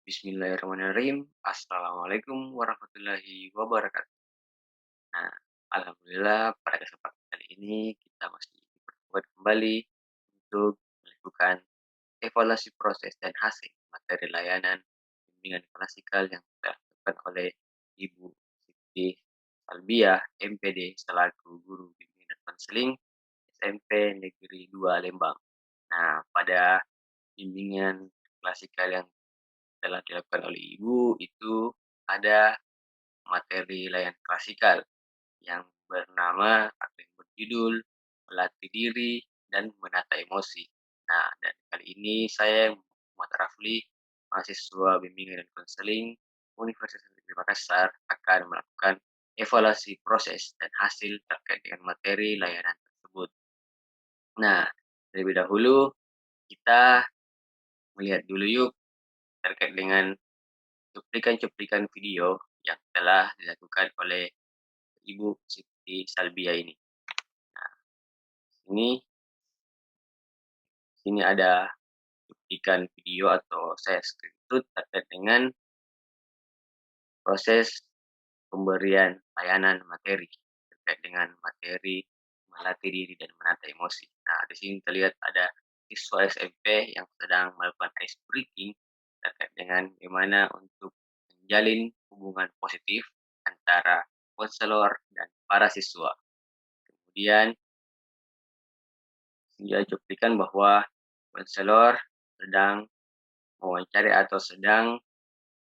Bismillahirrahmanirrahim. Assalamualaikum warahmatullahi wabarakatuh. Nah, alhamdulillah pada kesempatan kali ini kita masih dipertemukan kembali untuk melakukan evaluasi proses dan hasil materi layanan bimbingan klasikal yang dilakukan oleh Ibu Siti Salbiah, MPD, selaku guru bimbingan dan konseling SMP Negeri 2 Lembang. Nah, pada bimbingan klasikal yang telah dilakukan oleh Ibu itu ada materi layanan klasikal yang bernama atau yang berjudul Melatih Diri dan Menata Emosi. Nah, dan kali ini saya Muhammad Rafli, mahasiswa bimbingan dan konseling Universitas Negeri Makassar akan melakukan evaluasi proses dan hasil terkait dengan materi layanan tersebut. Nah, terlebih dahulu kita melihat dulu yuk terkait dengan cuplikan-cuplikan video yang telah dilakukan oleh Ibu Siti Salbiah ini. Nah, ini sini ada cuplikan video atau saya screenshot terkait dengan proses pemberian layanan materi terkait dengan materi melatih diri dan menata emosi. Nah, di sini terlihat ada siswa SMP yang sedang melakukan ice breaking terkait dengan bagaimana untuk menjalin hubungan positif antara konselor dan para siswa. Kemudian dia cuplikan bahwa konselor sedang mewawancari atau sedang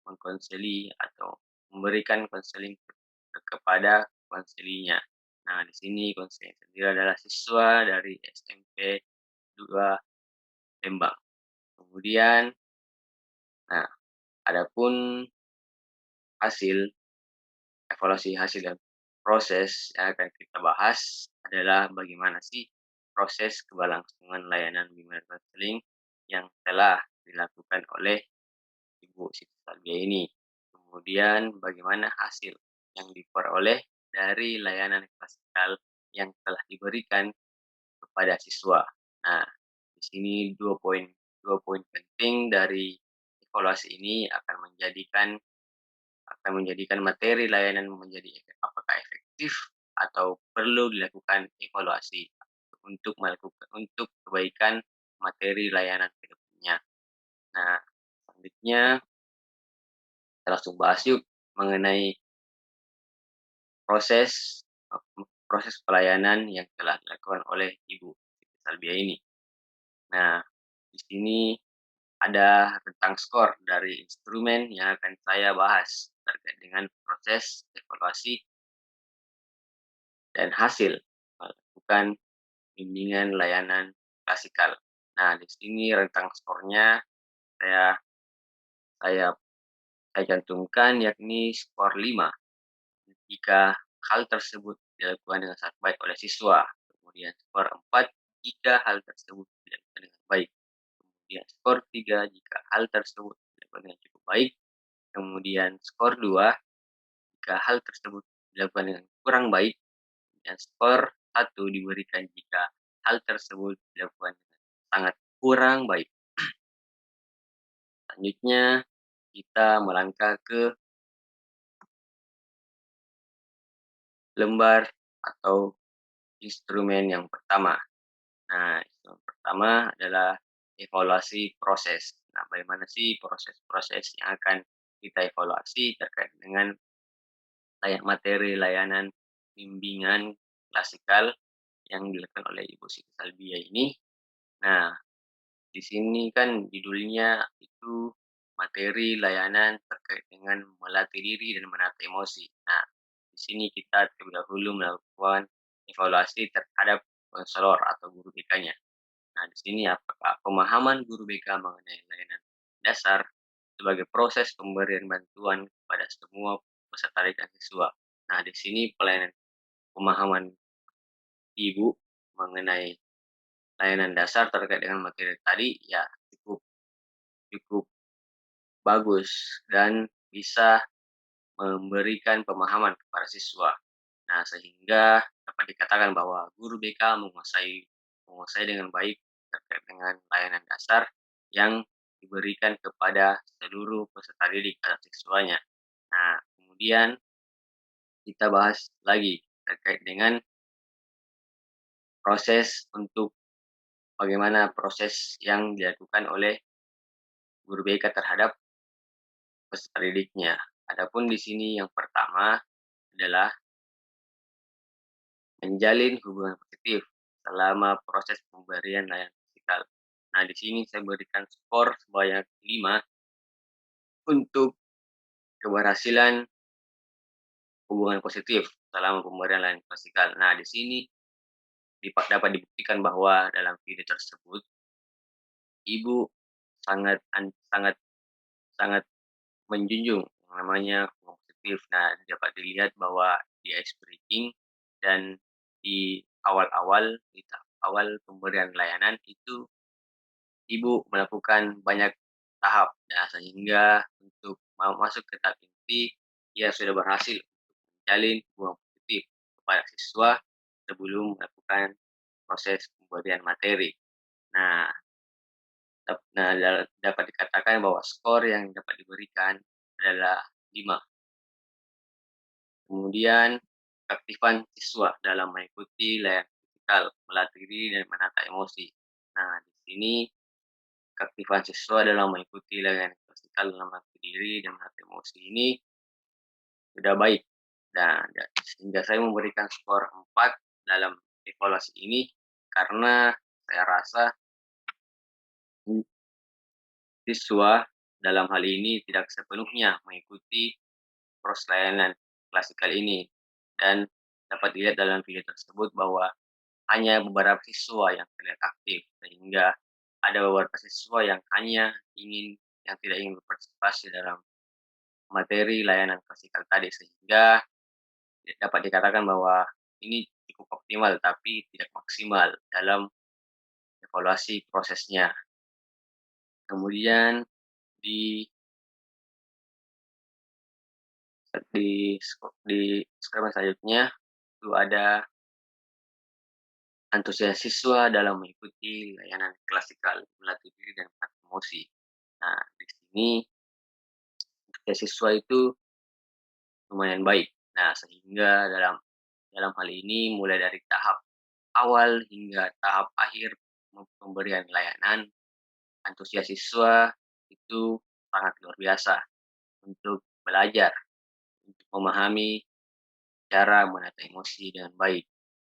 mengkonseli atau memberikan konseling kepada konselinya. Nah, di sini konseling sendiri adalah siswa dari SMP 2 Lembang. Kemudian, nah, adapun hasil evaluasi hasil dan proses yang akan kita bahas adalah bagaimana sih proses keberlangsungan layanan bimbingan konseling yang telah dilakukan oleh Ibu Siti Salbiah ini. Kemudian bagaimana hasil yang diperoleh dari layanan klasikal yang telah diberikan kepada siswa. Nah, di sini dua poin penting dari evaluasi ini akan menjadikan materi layanan menjadi apakah efektif atau perlu dilakukan evaluasi untuk kebaikan materi layanan ke depannya. Nah, selanjutnya kita langsung bahas yuk mengenai proses proses pelayanan yang telah dilakukan oleh Ibu Siti Salbiah ini. Nah, di sini ada rentang skor dari instrumen yang akan saya bahas terkait dengan proses evaluasi dan hasil melakukan bimbingan layanan klasikal. Nah, di sini rentang skornya saya saya saya cantumkan yakni skor 5 jika hal tersebut dilakukan dengan sangat baik oleh siswa. Kemudian skor 4 jika hal tersebut dilakukan dengan baik. Kemudian skor 3 jika hal tersebut dilakukan dengan cukup baik. Kemudian skor 2 jika hal tersebut dilakukan dengan kurang baik. Dan skor 1 diberikan jika hal tersebut dilakukan dengan sangat kurang baik. Selanjutnya, kita melangkah ke lembar atau instrumen yang pertama. Nah, instrumen pertama adalah evaluasi proses. Nah, bagaimana sih proses-proses yang akan kita evaluasi terkait dengan materi layanan bimbingan klasikal yang dilakukan oleh Ibu Siti Salbiah ini. Nah, di sini kan judulnya itu materi layanan terkait dengan melatih diri dan menata emosi. Nah, di sini kita terlebih dahulu melakukan evaluasi terhadap konselor atau guru BK-nya. Nah, di sini apakah pemahaman guru BK mengenai layanan dasar sebagai proses pemberian bantuan kepada semua peserta didik dan siswa. Nah, di sini pemahaman Ibu mengenai layanan dasar terkait dengan materi tadi ya cukup cukup bagus dan bisa memberikan pemahaman kepada siswa. Nah, sehingga dapat dikatakan bahwa guru BK menguasai menguasai dengan baik terkait dengan layanan dasar yang diberikan kepada seluruh peserta didik atau siswanya. Nah, kemudian kita bahas lagi terkait dengan proses untuk bagaimana proses yang dilakukan oleh guru BK terhadap peserta didiknya. Adapun di sini yang pertama adalah menjalin hubungan positif selama proses pemberian layanan digital. Nah, di sini saya berikan skor sebanyak 5 untuk keberhasilan hubungan positif selama pemberian layanan klasikal. Nah, di sini dapat dibuktikan bahwa dalam video tersebut ibu sangat sangat menjunjung yang namanya hubungan positif. Nah, dapat dilihat bahwa di ice breaking dan di awal-awal, di tahap awal pemberian layanan itu ibu melakukan banyak tahap. Nah, sehingga untuk mau masuk ke tahap inti, ia sudah berhasil menjalin hubungan positif kepada siswa sebelum melakukan proses pemberian materi. Nah, dapat dikatakan bahwa skor yang dapat diberikan adalah 5. Kemudian, keaktifan siswa dalam mengikuti layanan digital, melatih diri dan menata emosi. Nah, di sini keaktifan siswa dalam mengikuti layanan digital dalam melatih diri dan menata emosi ini sudah baik. Dan sehingga saya memberikan skor 4 dalam evaluasi ini karena saya rasa siswa dalam hal ini tidak sepenuhnya mengikuti proses layanan klasikal ini, dan dapat dilihat dalam video tersebut bahwa hanya beberapa siswa yang terlihat aktif, sehingga ada beberapa siswa yang tidak ingin berpartisipasi dalam materi layanan klasikal tadi, sehingga dapat dikatakan bahwa ini cukup optimal tapi tidak maksimal dalam evaluasi prosesnya. Kemudian di di skema selanjutnya itu ada antusias siswa dalam mengikuti layanan klasikal, melatih diri dan menata emosi. Nah, di sini antusias siswa itu lumayan baik. Nah, sehingga dalam dalam hal ini mulai dari tahap awal hingga tahap akhir pemberian layanan, antusias siswa itu sangat luar biasa untuk belajar, untuk memahami cara menata emosi dengan baik.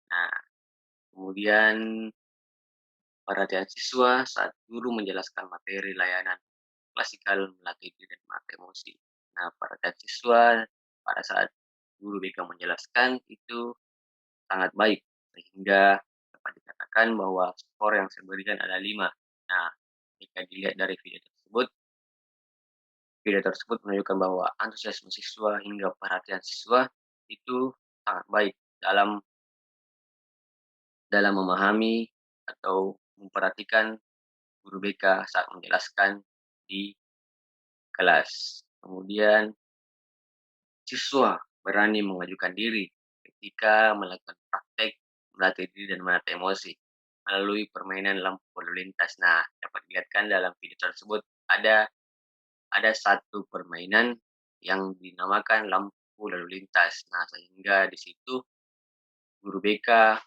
Nah, kemudian perhatian siswa saat guru menjelaskan materi layanan klasikal melatih diri dan menata emosi. Nah, perhatian siswa pada saat guru BK menjelaskan itu sangat baik, sehingga dapat dikatakan bahwa skor yang saya berikan adalah 5. Nah, jika dilihat dari video tersebut menunjukkan bahwa antusiasme siswa hingga perhatian siswa itu sangat baik dalam dalam memahami atau memperhatikan guru BK saat menjelaskan di kelas. Kemudian siswa berani mengajukan diri ketika melakukan praktek melatih diri dan menata emosi melalui permainan lampu lalu lintas. Nah, dapat dilihatkan dalam video tersebut ada satu permainan yang dinamakan lampu lalu lintas. Nah, sehingga di situ guru BK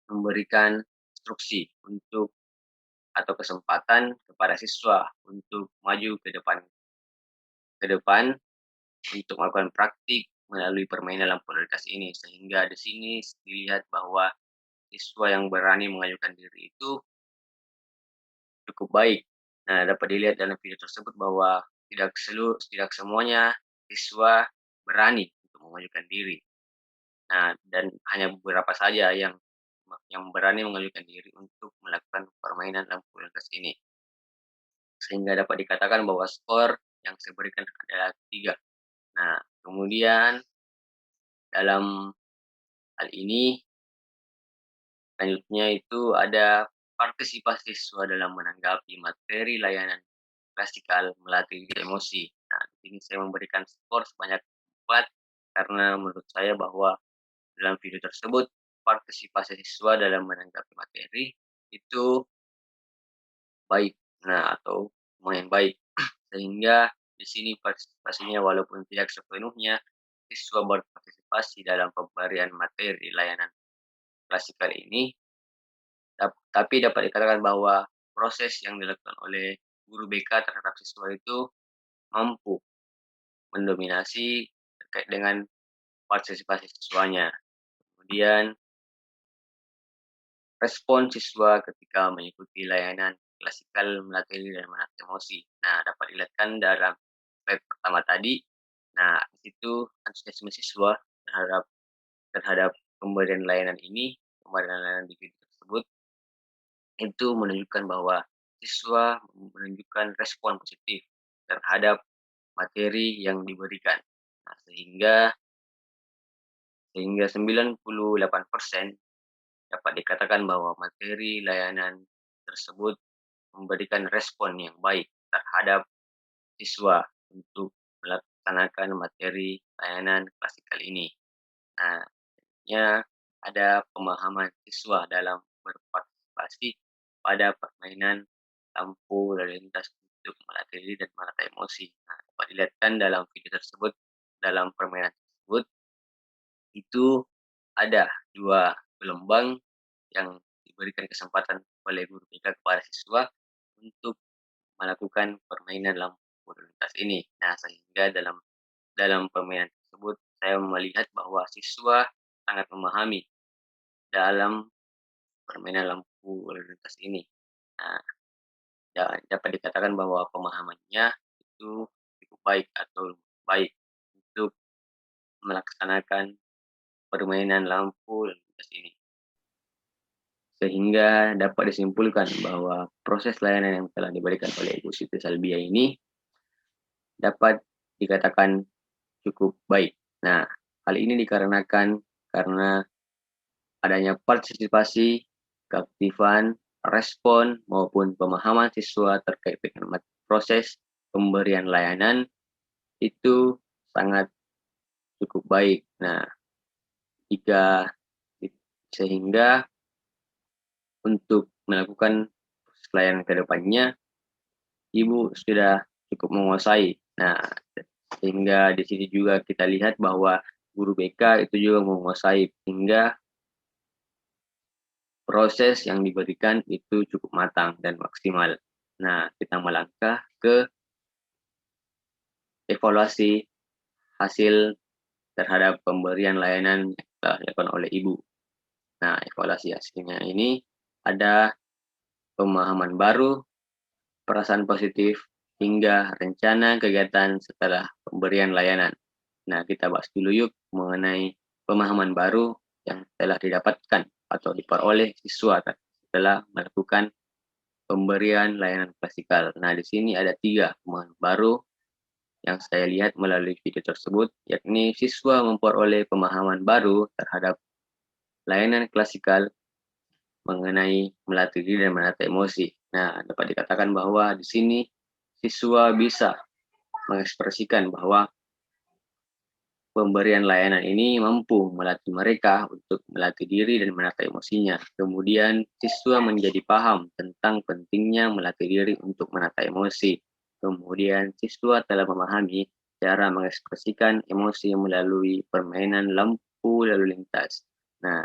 memberikan instruksi atau kesempatan kepada siswa untuk maju ke depan untuk melakukan praktik melalui permainan lampu lalu lintas ini. Sehingga di sini dilihat bahwa siswa yang berani mengajukan diri itu cukup baik. Nah, dapat dilihat dalam video tersebut bahwa tidak semuanya siswa berani untuk mengajukan diri. Nah, dan hanya beberapa saja yang berani mengajukan diri untuk melakukan permainan lampu lintas ini. Sehingga dapat dikatakan bahwa skor yang saya berikan adalah 3. Nah, kemudian dalam hal ini selanjutnya itu ada partisipasi siswa dalam menanggapi materi layanan klasikal melatih emosi. Nah, di sini saya memberikan skor sebanyak 4 karena menurut saya bahwa dalam video tersebut partisipasi siswa dalam menanggapi materi itu baik. Nah, atau lumayan baik. Sehingga di sini partisipasinya walaupun tidak sepenuhnya siswa berpartisipasi dalam pemberian materi layanan klasikal ini, tapi dapat dikatakan bahwa proses yang dilakukan oleh guru BK terhadap siswa itu mampu mendominasi terkait dengan partisipasi siswanya. Kemudian respon siswa ketika mengikuti layanan klasikal materi dan menata emosi. Nah, dapat dilihatkan dalam slide pertama tadi. Nah, di situ antusiasme siswa terhadap terhadap pemberian layanan ini, pemberian layanan di video tersebut, itu menunjukkan bahwa siswa menunjukkan respon positif terhadap materi yang diberikan. Nah, sehingga 98% dapat dikatakan bahwa materi layanan tersebut memberikan respon yang baik terhadap siswa untuk melaksanakan materi layanan klasikal ini. Nah, ada pemahaman siswa dalam berpartisipasi pada permainan lampu lalu lintas untuk melatih diri dan menata emosi. Nah, dapat dilihatkan dalam video tersebut, dalam permainan tersebut, itu ada 2 gelombang yang diberikan kesempatan oleh guru BK kepada siswa untuk melakukan permainan lampu lalu lintas ini. Nah, sehingga dalam dalam permainan tersebut saya melihat bahwa siswa sangat memahami dalam permainan lampu lalu lintas ini. Nah, dapat dikatakan bahwa pemahamannya itu cukup baik atau baik untuk melaksanakan permainan lampu lalu lintas ini. Sehingga dapat disimpulkan bahwa proses layanan yang telah diberikan oleh Ibu Siti Salbia ini dapat dikatakan cukup baik. Nah, hal ini dikarenakan karena adanya partisipasi, keaktifan, respon, maupun pemahaman siswa terkait dengan proses pemberian layanan itu sangat cukup baik. Nah, jika sehingga untuk melakukan layanan ke depannya, Ibu sudah cukup menguasai. Nah, sehingga di sini juga kita lihat bahwa guru BK itu juga menguasai hingga proses yang diberikan itu cukup matang dan maksimal. Nah, kita melangkah ke evaluasi hasil terhadap pemberian layanan yang telah dilakukan oleh Ibu. Nah, evaluasi hasilnya ini ada pemahaman baru, perasaan positif, hingga rencana kegiatan setelah pemberian layanan. Nah, kita bahas dulu yuk mengenai pemahaman baru yang telah didapatkan atau diperoleh siswa setelah melakukan pemberian layanan klasikal. Nah, di sini ada 3 pemahaman baru yang saya lihat melalui video tersebut, yakni siswa memperoleh pemahaman baru terhadap layanan klasikal mengenai melatih diri dan menata emosi. Nah, dapat dikatakan bahwa di sini siswa bisa mengekspresikan bahwa pemberian layanan ini mampu melatih mereka untuk melatih diri dan menata emosinya. Kemudian, siswa menjadi paham tentang pentingnya melatih diri untuk menata emosi. Kemudian, siswa telah memahami cara mengekspresikan emosi melalui permainan lampu lalu lintas. Nah,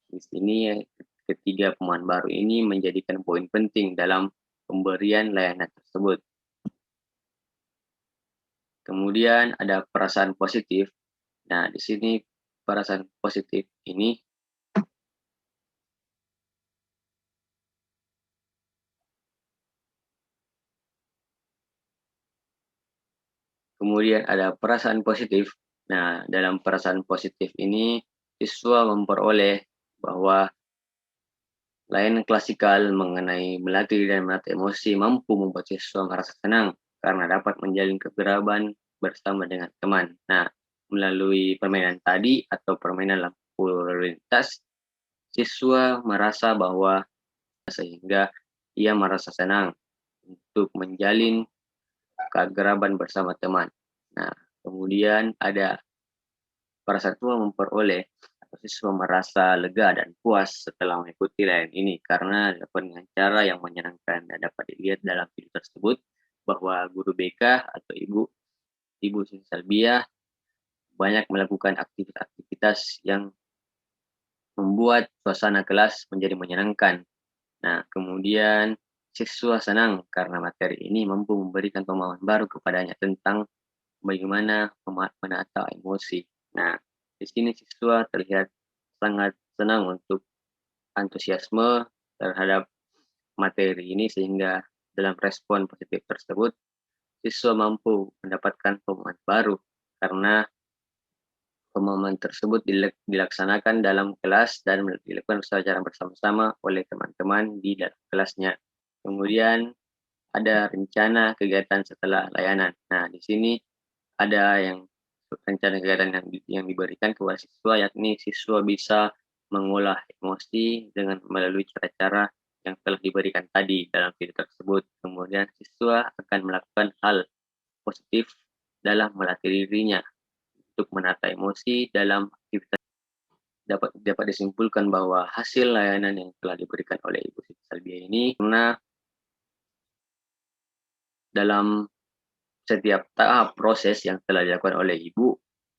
di sini ketiga pemahaman baru ini menjadikan poin penting dalam pemberian layanan tersebut. Kemudian ada perasaan positif. Nah, di sini perasaan positif ini kemudian ada perasaan positif. Nah, dalam perasaan positif ini siswa memperoleh bahwa layanan klasikal mengenai melatih dan menata emosi mampu membuat siswa merasa senang karena dapat menjalin kekerabatan bersama dengan teman. Nah, melalui permainan tadi atau permainan lampu lalu lintas, siswa merasa bahwa sehingga ia merasa senang untuk menjalin keakraban bersama teman. Nah, kemudian ada para satwa memperoleh atau siswa merasa lega dan puas setelah mengikuti layanan ini karena dilakukan dengan cara yang menyenangkan dan dapat dilihat dalam video tersebut. bahwa guru BK atau ibu siswa tarbiyah banyak melakukan aktivitas-aktivitas yang membuat suasana kelas menjadi menyenangkan. Nah, kemudian siswa senang karena materi ini mampu memberikan pemahaman baru kepadanya tentang bagaimana menata emosi. Nah, di sini siswa terlihat sangat senang untuk antusiasme terhadap materi ini sehingga dalam respon positif tersebut siswa mampu mendapatkan pemahaman baru karena pemahaman tersebut dilaksanakan dalam kelas dan dilakukan secara bersama-sama oleh teman-teman di dalam kelasnya. Kemudian ada rencana kegiatan setelah layanan. Nah, di sini ada yang rencana kegiatan yang diberikan kepada siswa, yakni siswa bisa mengolah emosi dengan melalui cara-cara yang telah diberikan tadi dalam video tersebut. Kemudian siswa akan melakukan hal positif dalam melatih dirinya untuk menata emosi dalam aktivitas. Dapat disimpulkan bahwa hasil layanan yang telah diberikan oleh Ibu Siti Salbia ini karena dalam setiap tahap proses yang telah dilakukan oleh ibu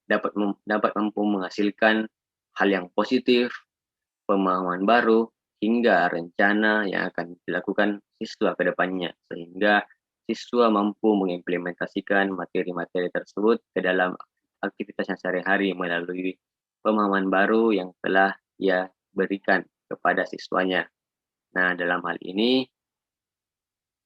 dapat mampu menghasilkan hal yang positif, pemahaman baru, hingga rencana yang akan dilakukan siswa ke depannya, sehingga siswa mampu mengimplementasikan materi-materi tersebut ke dalam aktivitasnya sehari-hari melalui pemahaman baru yang telah ia berikan kepada siswanya. Nah, dalam hal ini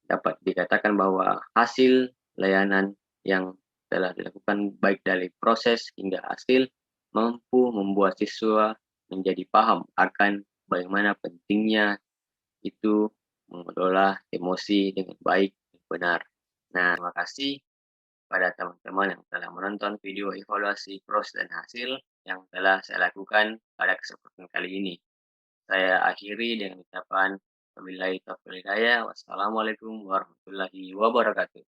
dapat dikatakan bahwa hasil layanan yang telah dilakukan baik dari proses hingga hasil mampu membuat siswa menjadi paham akan bagaimana pentingnya itu mengelola emosi dengan baik dan benar. Nah, terima kasih pada teman-teman yang telah menonton video evaluasi proses dan hasil yang telah saya lakukan pada kesempatan kali ini. Saya akhiri dengan ucapan wabillahi taufiq wal hidayah. Wassalamualaikum warahmatullahi wabarakatuh.